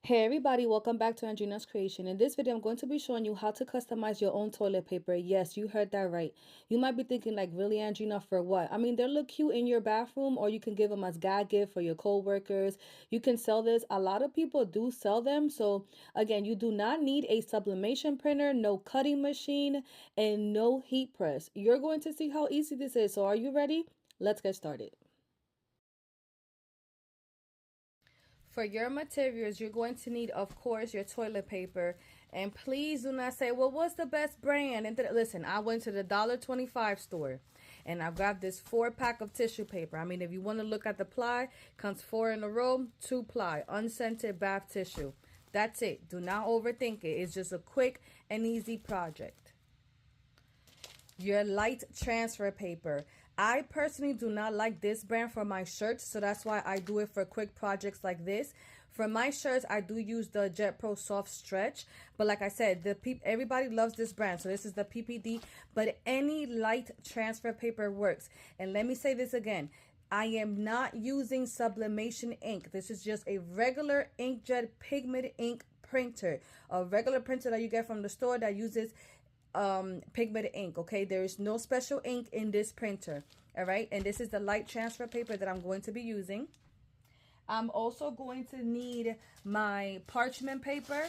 Hey everybody, welcome back to Andrina's Creation. In this video, I'm going to be showing you how to customize your own toilet paper. Yes, you heard that right. You might be thinking like, really, Andrina, for what? I mean, they look cute in your bathroom, or you can give them as gag gift for your co-workers. You can sell this. A lot of people do sell them. So again, you do not need a sublimation printer, no cutting machine, and no heat press. You're going to see how easy this is. So are you ready? Let's get started. For your materials, you're going to need, of course, your toilet paper. And please do not say, well, what's the best brand? And listen, I went to the $1.25 store and I grabbed this 4-pack of tissue paper. I mean, if you want to look at the ply, comes 4 in a row, 2 ply, unscented bath tissue. That's it. Do not overthink it. It's just a quick and easy project. Your light transfer paper. I personally do not like this brand for my shirts, so that's why I do it for quick projects like this. For my shirts, I do use the Jet Pro Soft Stretch, but like I said, everybody loves this brand, so this is the PPD, but any light transfer paper works. And let me say this again. I am not using sublimation ink. This is just a regular inkjet pigment ink printer, a regular printer that you get from the store that uses pigment ink. Okay, there is no special ink in this printer. All right, and this is the light transfer paper that I'm going to be using. I'm also going to need my parchment paper.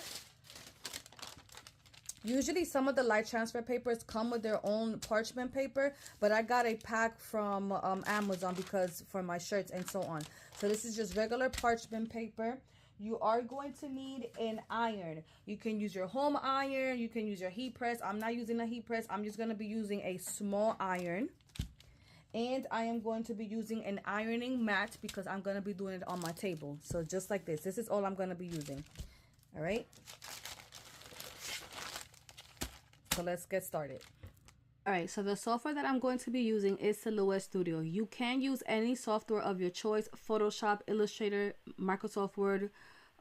Usually some of the light transfer papers come with their own parchment paper, but I got a pack from Amazon because for my shirts and so on. So this is just regular parchment paper. You are going to need an iron. You can use your home iron. You can use your heat press. I'm not using a heat press. I'm just going to be using a small iron. And I am going to be using an ironing mat because I'm going to be doing it on my table. So just like this. This is all I'm going to be using. All right. So let's get started. All right, so the software that I'm going to be using is Silhouette Studio. You can use any software of your choice: Photoshop, Illustrator, Microsoft Word,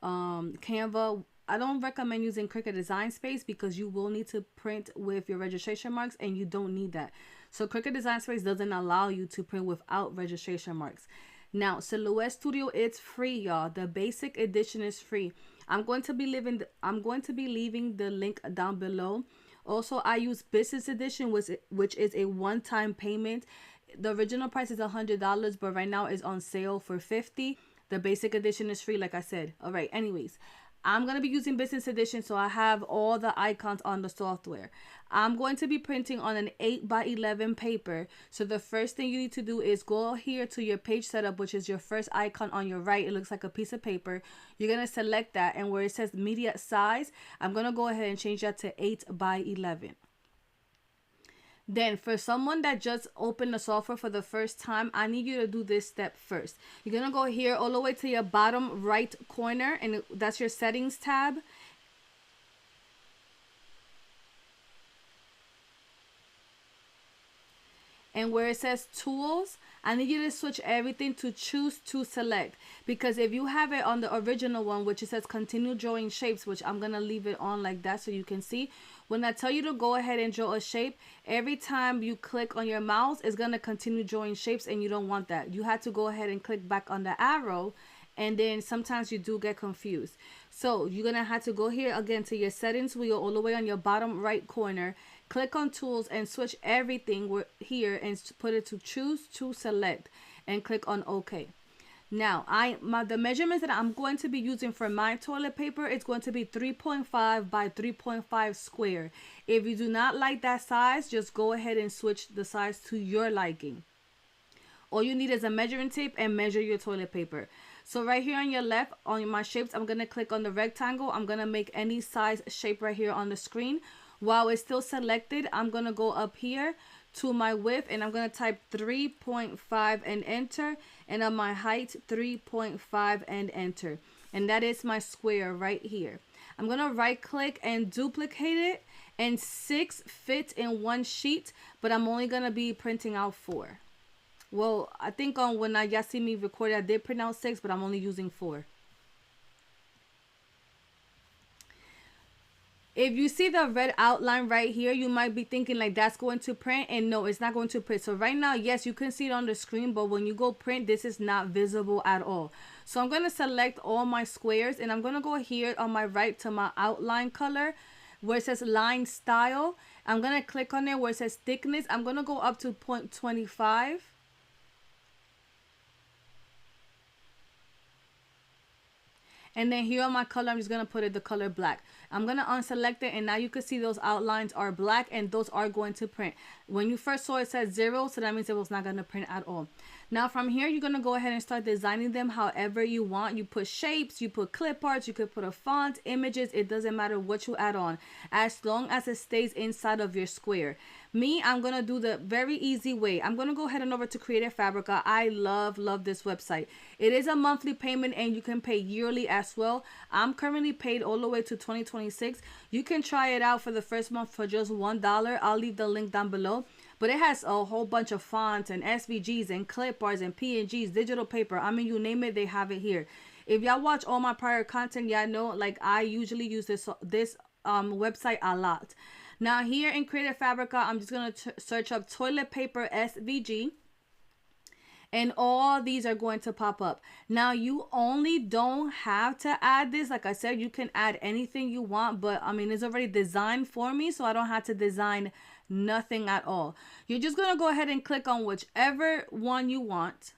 Canva. I don't recommend using Cricut Design Space because you will need to print with your registration marks and you don't need that. So Cricut Design Space doesn't allow you to print without registration marks. Now, Silhouette Studio, it's free, y'all. The basic edition is free. I'm going to be leaving the link down below. Also, I use Business Edition, which is a one-time payment. The original price is $100, but right now it's on sale for $50. The basic edition is free, like I said. All right, anyways, I'm going to be using Business Edition, so I have all the icons on the software. I'm going to be printing on an 8x11 paper. So the first thing you need to do is go here to your page setup, which is your first icon on your right. It looks like a piece of paper. You're going to select that, and where it says media size, I'm going to go ahead and change that to 8x11. Then for someone that just opened the software for the first time, I need you to do this step first. You're going to go here all the way to your bottom right corner, and that's your settings tab. And where it says tools, I need you to switch everything to choose to select, because if you have it on the original one, which it says continue drawing shapes, which I'm going to leave it on like that so you can see, when I tell you to go ahead and draw a shape, every time you click on your mouse, it's going to continue drawing shapes, and you don't want that. You have to go ahead and click back on the arrow, and then sometimes you do get confused. So you're going to have to go here again to your settings wheel all the way on your bottom right corner. Click on tools and switch everything here and put it to choose to select and click on OK. Now, the measurements that I'm going to be using for my toilet paper is going to be 3.5 by 3.5 square. If you do not like that size, just go ahead and switch the size to your liking. All you need is a measuring tape and measure your toilet paper. So right here on your left, on my shapes, I'm going to click on the rectangle. I'm going to make any size shape right here on the screen. While it's still selected, I'm going to go up here to my width, and I'm going to type 3.5 and enter. And on my height, 3.5 and enter. And that is my square right here. I'm going to right click and duplicate it, and 6 fit in one sheet, but I'm only going to be printing out 4. Well, I think when y'all see me record, I did print out 6, but I'm only using 4. If you see the red outline right here, you might be thinking like that's going to print, and no, it's not going to print. So right now, yes, you can see it on the screen, but when you go print, this is not visible at all. So I'm going to select all my squares, and I'm going to go here on my right to my outline color where it says line style. I'm going to click on it where it says thickness. I'm going to go up to 0.25. And then here on my color, I'm just going to put it the color black. I'm going to unselect it, and now you can see those outlines are black, and those are going to print. When you first saw it said 0, so that means it was not going to print at all. Now from here, you're going to go ahead and start designing them however you want. You put shapes, you put clip arts, you could put a font, images. It doesn't matter what you add on, as long as it stays inside of your square. Me, I'm going to do the very easy way. I'm going to go ahead and over to Creative Fabrica. I love this website. It is a monthly payment, and you can pay yearly as well. I'm currently paid all the way to 2026. You can try it out for the first month for just $1. I'll leave the link down below. But it has a whole bunch of fonts and SVGs and clip arts and PNGs, digital paper. I mean, you name it, they have it here. If y'all watch all my prior content, y'all know like I usually use this website a lot. Now here in Creative Fabrica, I'm just going to search up toilet paper SVG. And all these are going to pop up. Now you only don't have to add this. Like I said, you can add anything you want, but I mean, it's already designed for me, so I don't have to design nothing at all. You're just going to go ahead and click on whichever one you want.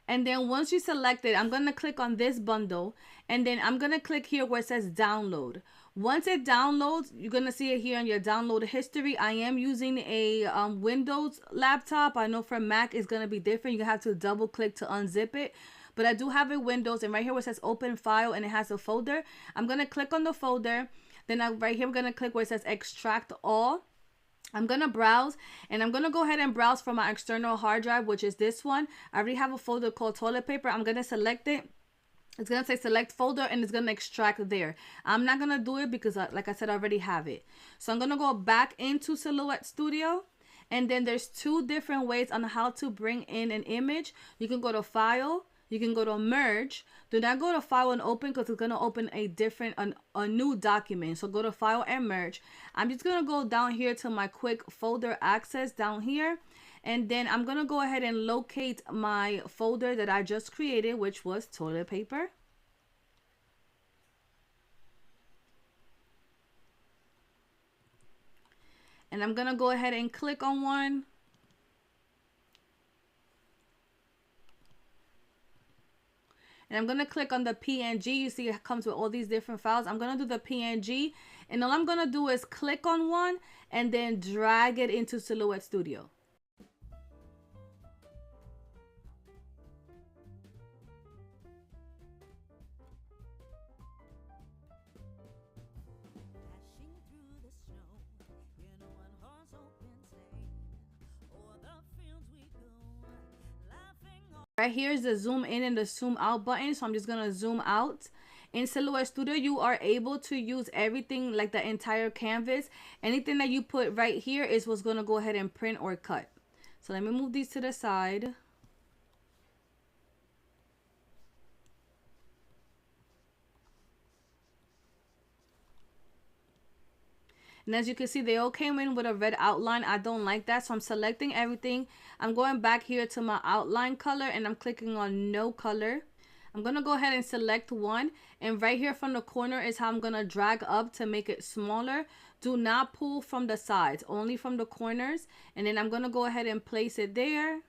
And then once you select it, I'm going to click on this bundle, and then I'm going to click here where it says download. Once it downloads, you're going to see it here in your download history. I am using a Windows laptop. I know for Mac it's going to be different. You have to double click to unzip it. But I do have it Windows, and right here where it says open file and it has a folder, I'm going to click on the folder. Then right here I'm going to click where it says extract all. I'm going to browse, and I'm going to go ahead and browse from my external hard drive, which is this one. I already have a folder called toilet paper. I'm going to select it. It's going to say select folder, and it's going to extract there. I'm not going to do it because, like I said, I already have it. So I'm going to go back into Silhouette Studio. And then there's two different ways on how to bring in an image. You can go to File. You can go to Merge. Do not go to File and Open because it's going to open a new document. So go to File and Merge. I'm just going to go down here to my quick folder access down here. And then I'm going to go ahead and locate my folder that I just created, which was toilet paper. And I'm going to go ahead and click on one. And I'm going to click on the PNG. You see it comes with all these different files. I'm going to do the PNG. And all I'm going to do is click on one and then drag it into Silhouette Studio. Right here is the zoom in and the zoom out button. So I'm just going to zoom out. In Silhouette Studio, you are able to use everything, like the entire canvas. Anything that you put right here is what's going to go ahead and print or cut. So let me move these to the side. And as you can see, they all came in with a red outline. I don't like that, so I'm selecting everything. I'm going back here to my outline color, and I'm clicking on no color. I'm going to go ahead and select one, and right here from the corner is how I'm going to drag up to make it smaller. Do not pull from the sides, only from the corners. And then I'm going to go ahead and place it there.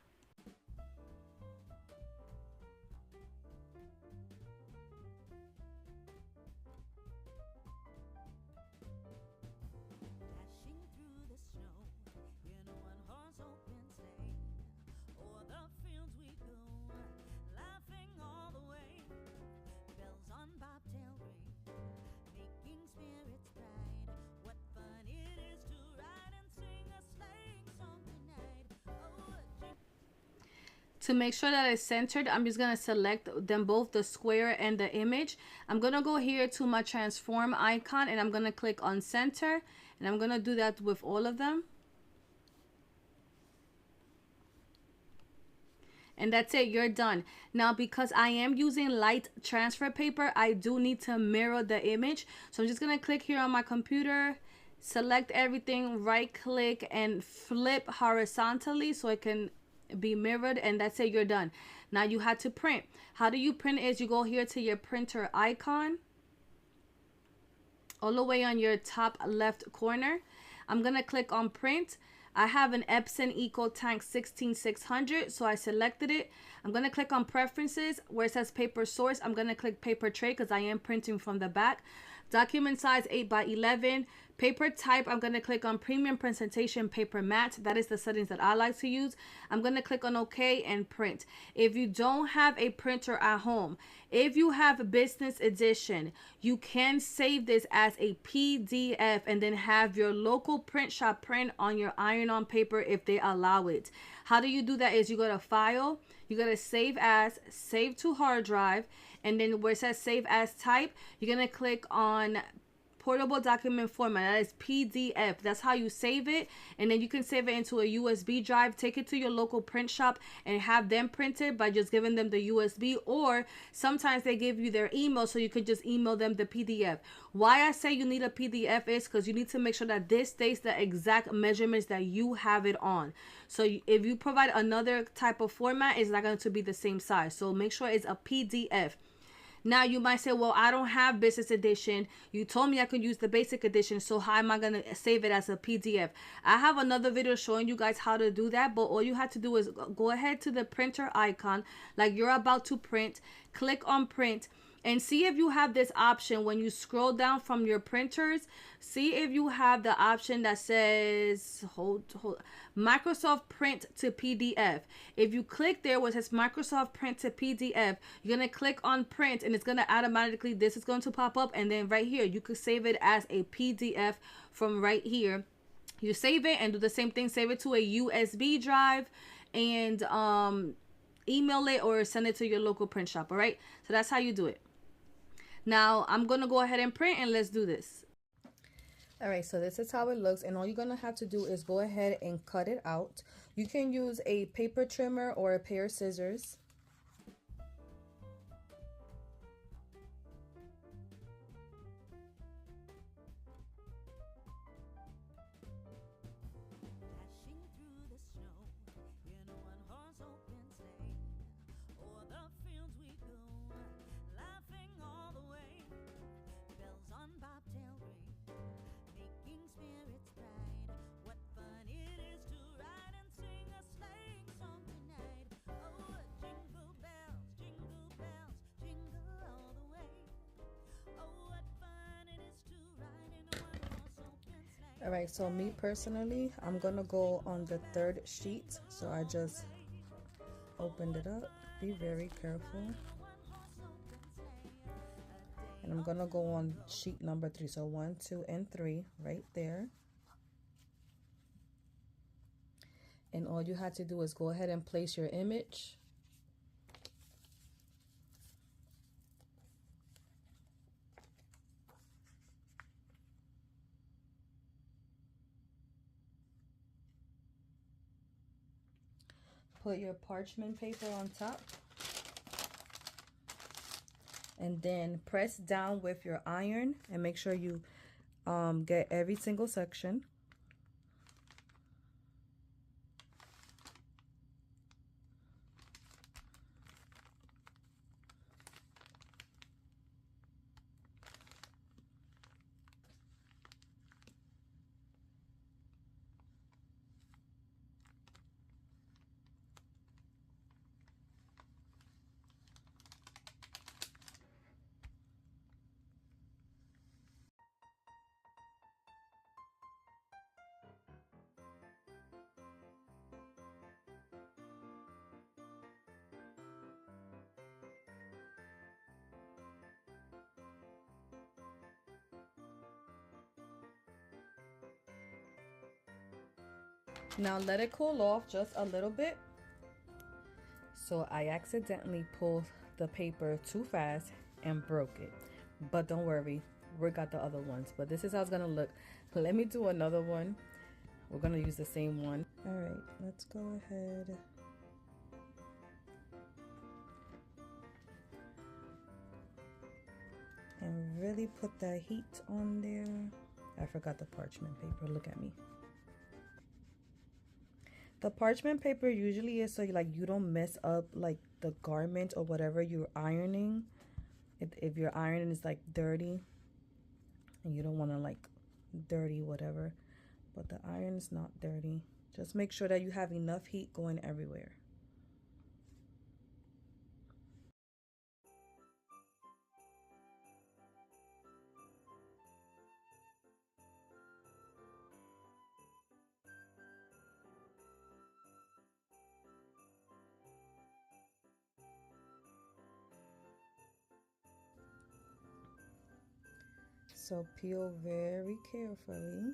To make sure that it's centered, I'm just going to select them both, the square and the image. I'm going to go here to my transform icon, and I'm going to click on center, and I'm going to do that with all of them. And that's it, you're done. Now, because I am using light transfer paper, I do need to mirror the image. So I'm just gonna click here on my computer, select everything, right click and flip horizontally so it can be mirrored, and that's it, you're done. Now you had to print. How do you print? Is you go here to your printer icon, all the way on your top left corner. I'm gonna click on print. I have an Epson EcoTank 16600, so I selected it. I'm gonna click on preferences where it says paper source. I'm gonna click paper tray because I am printing from the back. Document size 8x11. Paper type, I'm gonna click on premium presentation paper matte. That is the settings that I like to use. I'm gonna click on OK and print. If you don't have a printer at home, if you have a business edition, you can save this as a PDF and then have your local print shop print on your iron-on paper if they allow it. How do you do that? Is you go to file, you go to save as, save to hard drive, and then where it says save as type, you're gonna click on portable document format. That is PDF. That's how you save it, and then you can save it into a USB drive, take it to your local print shop and have them print it by just giving them the USB, or sometimes they give you their email so you could just email them the PDF. Why I say you need a PDF is because you need to make sure that this stays the exact measurements that you have it on. So if you provide another type of format, it's not going to be the same size, so make sure it's a PDF. Now you might say, well, I don't have business edition. You told me I could use the basic edition, so how am I going to save it as a PDF? I have another video showing you guys how to do that, but all you have to do is go ahead to the printer icon like you're about to print, click on print, and see if you have this option. When you scroll down from your printers, see if you have the option that says hold Microsoft Print to PDF. If you click there where it says Microsoft Print to PDF, you're gonna click on print and it's gonna automatically, this is going to pop up, and then right here you could save it as a PDF from right here. You save it and do the same thing, save it to a USB drive and email it or send it to your local print shop. All right, so that's how you do it. Now I'm gonna go ahead and print, and let's do this. All right, so this is how it looks, and all you're gonna have to do is go ahead and cut it out. You can use a paper trimmer or a pair of scissors. All right, so me personally, I'm gonna go on the third sheet. So I just opened it up. Be very careful. And I'm gonna go on sheet number 3. So 1, 2, and 3 right there. And all you have to do is go ahead and place your image. Put your parchment paper on top, and then press down with your iron and make sure you get every single section. Now let it cool off just a little bit. So I accidentally pulled the paper too fast and broke it. But don't worry, we got the other ones. But this is how it's gonna look. Let me do another one. We're gonna use the same one. All right, let's go ahead and really put that heat on there. I forgot the parchment paper. Look at me. The parchment paper usually is so you don't mess up like the garment or whatever you're ironing. If your ironing is like dirty and you don't want to like dirty whatever, but the iron is not dirty. Just make sure that you have enough heat going everywhere. So peel very carefully.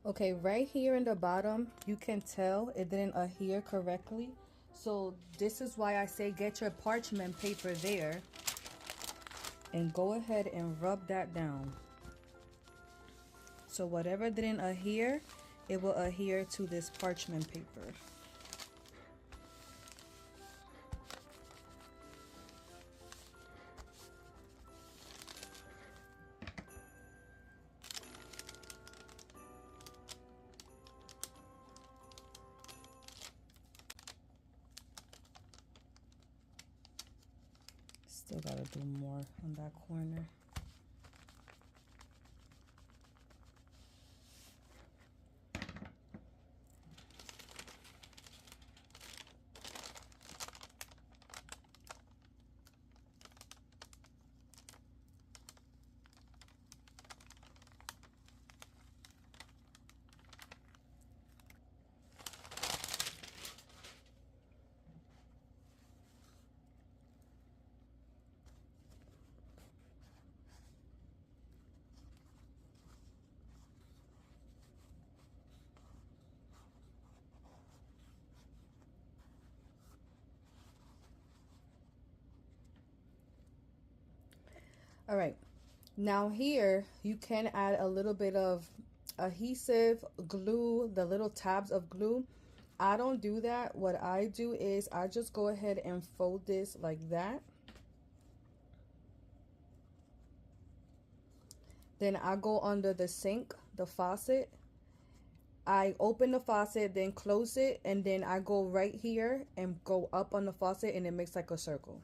Okay, right here in the bottom, you can tell it didn't adhere correctly. So this is why I say get your parchment paper there and go ahead and rub that down. So whatever didn't adhere, it will adhere to this parchment paper. Still gotta do more on that corner. All right, now here you can add a little bit of adhesive glue, the little tabs of glue. I don't do that. What I do is I just go ahead and fold this like that. Then I go under the sink, the faucet. I open the faucet, then close it, and then I go right here and go up on the faucet, and it makes like a circle.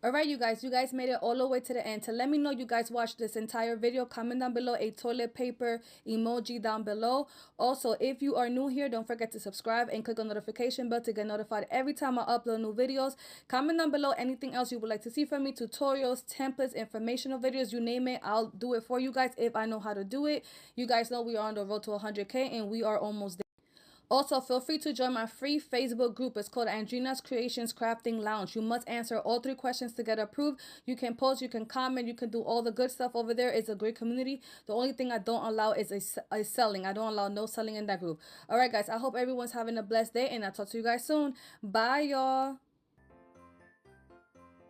Alright, you guys made it all the way to the end. To let me know you guys watched this entire video, comment down below a toilet paper emoji down below. Also, if you are new here, don't forget to subscribe and click on the notification bell to get notified every time I upload new videos. Comment down below anything else you would like to see from me, tutorials, templates, informational videos, you name it. I'll do it for you guys if I know how to do it. You guys know we are on the road to 100K and we are almost there. Also, feel free to join my free Facebook group. It's called Andrina's Creations Crafting Lounge. You must answer all 3 questions to get approved. You can post, you can comment, you can do all the good stuff over there. It's a great community. The only thing I don't allow is a selling. I don't allow no selling in that group. All right, guys, I hope everyone's having a blessed day, and I'll talk to you guys soon. Bye, y'all.